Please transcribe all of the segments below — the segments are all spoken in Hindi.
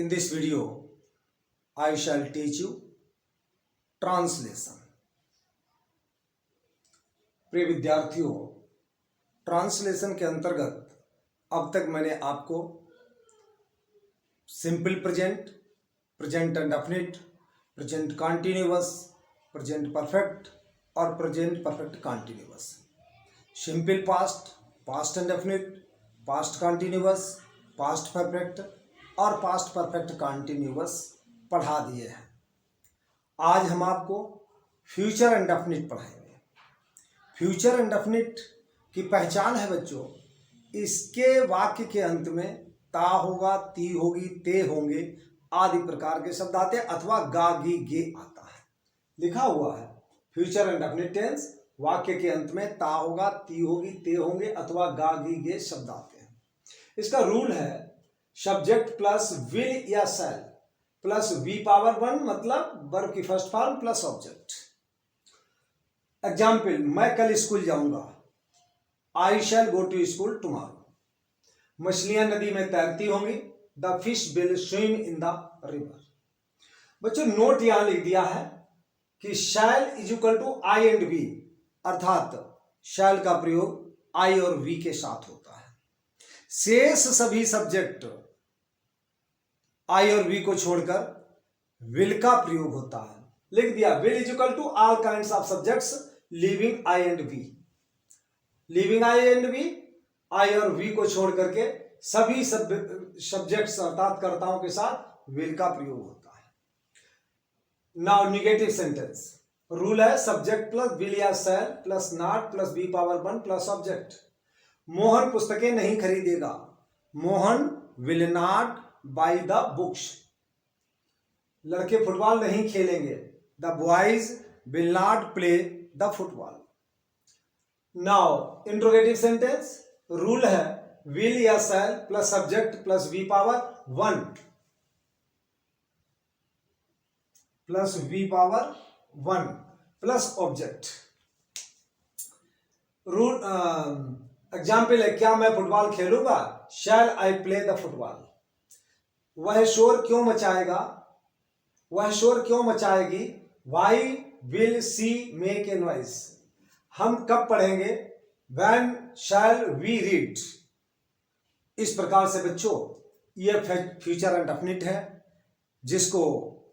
In this video, I shall teach you translation. प्रिय विद्यार्थियों, ट्रांसलेशन के अंतर्गत अब तक मैंने आपको simple present, present indefinite, present continuous, present perfect और present perfect continuous, simple past, past indefinite, past continuous, past perfect और पास्ट परफेक्ट कॉन्टिन्यूअस पढ़ा दिए हैं। आज हम आपको फ्यूचर इंडेफिनिट पढ़ाएंगे। फ्यूचर इंडेफिनिट की पहचान है बच्चों, इसके वाक्य के अंत में ता होगा, ती होगी, ते होंगे आदि प्रकार के शब्द आते हैं अथवा गा गी गे आता है। लिखा हुआ है फ्यूचर इंडेफिनिट टेंस, वाक्य के अंत में ता होगा, ती होगी, ते होंगे अथवा गा गी गे शब्द आते हैं। इसका रूल है सब्जेक्ट प्लस विल या shall plus V power one, मतलब वर्ब की first form plus object. Example, मैं कल स्कूल जाऊंगा, I shall go to school tomorrow. मछलियां नदी में तैरती होंगी, the fish will swim in the river. बच्चों नोट यहां लिख दिया है कि shall is equal to I and we, अर्थात शैल का प्रयोग आई और वी के साथ होता है। शेष सभी सब्जेक्ट आई और वी को छोड़कर विल का प्रयोग होता है। लिख दिया will is equal to all kinds of subjects living I and we. Living I and we, I और वी को छोड़ करके सभी सब्जेक्ट्स अर्थात कर्ताओं के साथ विल का प्रयोग होता है। नाउ निगेटिव सेंटेंस रूल है सब्जेक्ट प्लस विल या shall plus not plus V power one plus object. Mohan पुस्तकें नहीं खरीदेगा, Mohan will not by the books. लड़के फुटबॉल नहीं खेलेंगे, the boys will not play the football. Now interrogative sentence rule है विल या shall plus subject plus V power one plus V power one plus object. Rule example है, क्या मैं फुटबॉल खेलूंगा, शैल आई प्ले द फुटबॉल। वह शोर क्यों मचाएगा, वह शोर क्यों मचाएगी, why will she make a noise. हम कब पढ़ेंगे, व्हेन शैल वी रीड। इस प्रकार से बच्चों यह फ्यूचर इंडेफिनिट है जिसको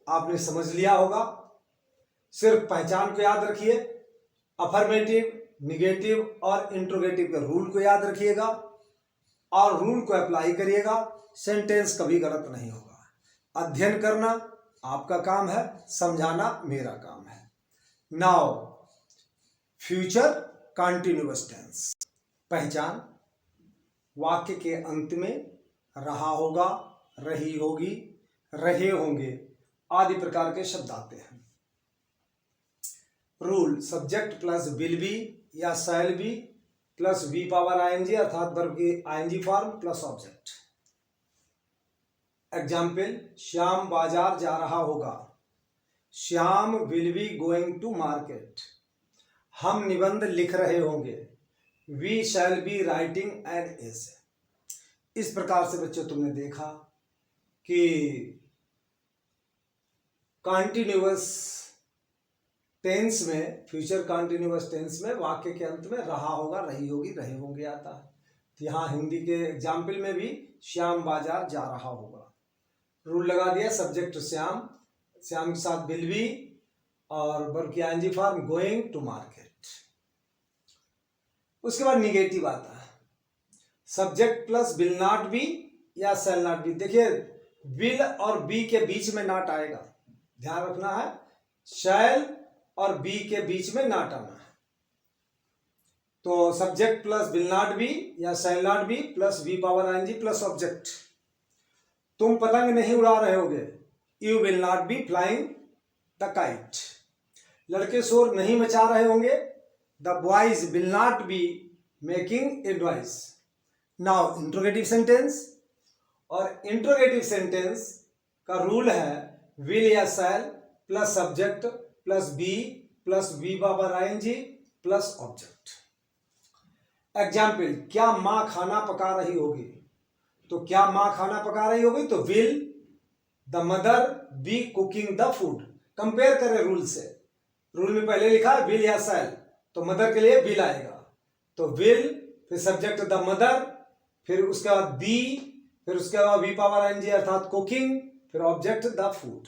आपने समझ लिया होगा। सिर्फ पहचान को याद रखिए, अफर्मेटिव, निगेटिव और इंट्रोगेटिव के रूल को याद रखिएगा और रूल को अप्लाई करिएगा। सेंटेंस कभी गलत नहीं होगा। अध्ययन करना आपका काम है, समझाना मेरा काम है। नाउ फ्यूचर कॉन्टिन्यूअस टेंस पहचान, वाक्य के अंत में रहा होगा, रही होगी, रहे होंगे आदि प्रकार के शब्द आते हैं। Rule subject plus will be या shall be plus V power ING अर्थात वर्ब की ING form plus object. Example, Shyam बाजार जा रहा होगा, Shyam will be going to market. हम निबंध लिख रहे होंगे, we shall be writing an essay. इस प्रकार से बच्चों तुमने देखा कि कॉन्टिन्यूअस टेंस में, फ्यूचर कॉन्टिन्यूअस टेंस में वाक्य के अंत में रहा होगा, रही होगी, रहे होंगे आता है। तो यहाँ हिंदी के एग्जाम्पल में भी श्याम बाजार जा रहा होगा। रूल लगा दिया सब्जेक्ट श्याम, श्याम के साथ विल बी और वर्ब की ING form going to market. उसके बाद निगेटिव आता है subject plus will not be या शैल नॉट बी। देखिए विल और बी के बीच में नॉट आएगा, ध्यान रखना है। शैल और बी के बीच में नॉट आना है। तो subject plus will not be या shall not be plus V power ING plus object. तुम पतंग नहीं उड़ा रहे होगे, you will not be flying the kite. लड़के शोर नहीं मचा रहे होंगे, the boys will not be making a noise. Now interrogative sentence, और इंट्रोगेटिव सेंटेंस का रूल है विल या shall plus subject plus be plus V power ING plus object. Example, क्या मां खाना पका रही होगी, तो क्या मां खाना पका रही होगी तो will the mother be cooking the food. Compare करें रूल से। रूल में पहले लिखा है विल या शैल, तो मदर के लिए विल आएगा, तो विल, फिर सब्जेक्ट द मदर, फिर उसके बाद बी, फिर उसके बाद वी पावर एनजी अर्थात कुकिंग, फिर ऑब्जेक्ट द फूड।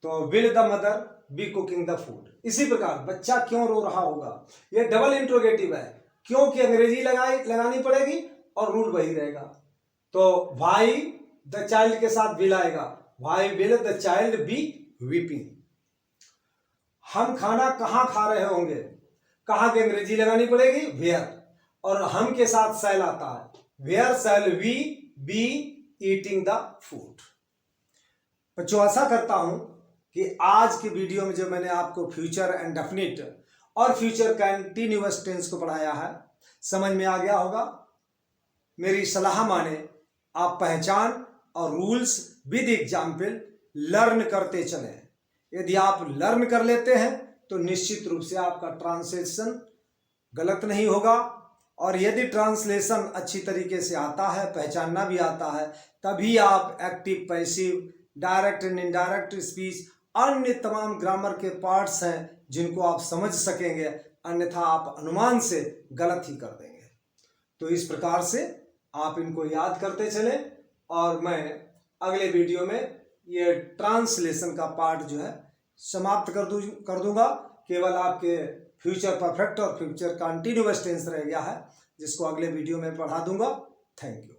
तो will the mother be cooking the food. इसी प्रकार बच्चा क्यों रो रहा होगा, यह डबल इंट्रोगेटिव है, क्योंकि अंग्रेजी लगानी पड़ेगी और रूल वही रहेगा। तो व्हाई द चाइल्ड के साथ विल आएगा, why will the child B weeping. हम खाना कहाँ खा रहे होंगे, कहाँ की अंग्रेजी लगानी पड़ेगी वेयर, और हम के साथ शैल आता है, where shall we be eating the food. बच्चों आशा करता हूं कि आज की वीडियो में जो मैंने आपको फ्यूचर एंड डेफिनिट और फ्यूचर कंटिन्यूअस टेंस को पढ़ाया है समझ में आ गया होगा। मेरी सलाह माने आप पहचान और रूल्स विद एग्जाम्पल लर्न करते चलें। यदि आप लर्न कर लेते हैं तो निश्चित रूप से आपका ट्रांसलेशन गलत नहीं होगा, और यदि ट्रांसलेशन अच्छी तरीके से आता है, पहचानना भी आता है, तभी आप active, passive, direct and indirect speech, अन्य तमाम ग्रामर के पार्ट्स हैं जिनको आप समझ सकेंगे, अन्यथा आप अनुमान से गलत ही कर देंगे। तो इस प्रकार से आप इनको याद करते चलें, और मैं अगले वीडियो में ये ट्रांसलेशन का पार्ट जो है समाप्त कर दूंगा। केवल आपके फ्यूचर परफेक्ट और फ्यूचर कंटिन्यूअस टेंस रह गया है, जिसको अगले वीडियो में पढ़ा दूंगा। Thank you.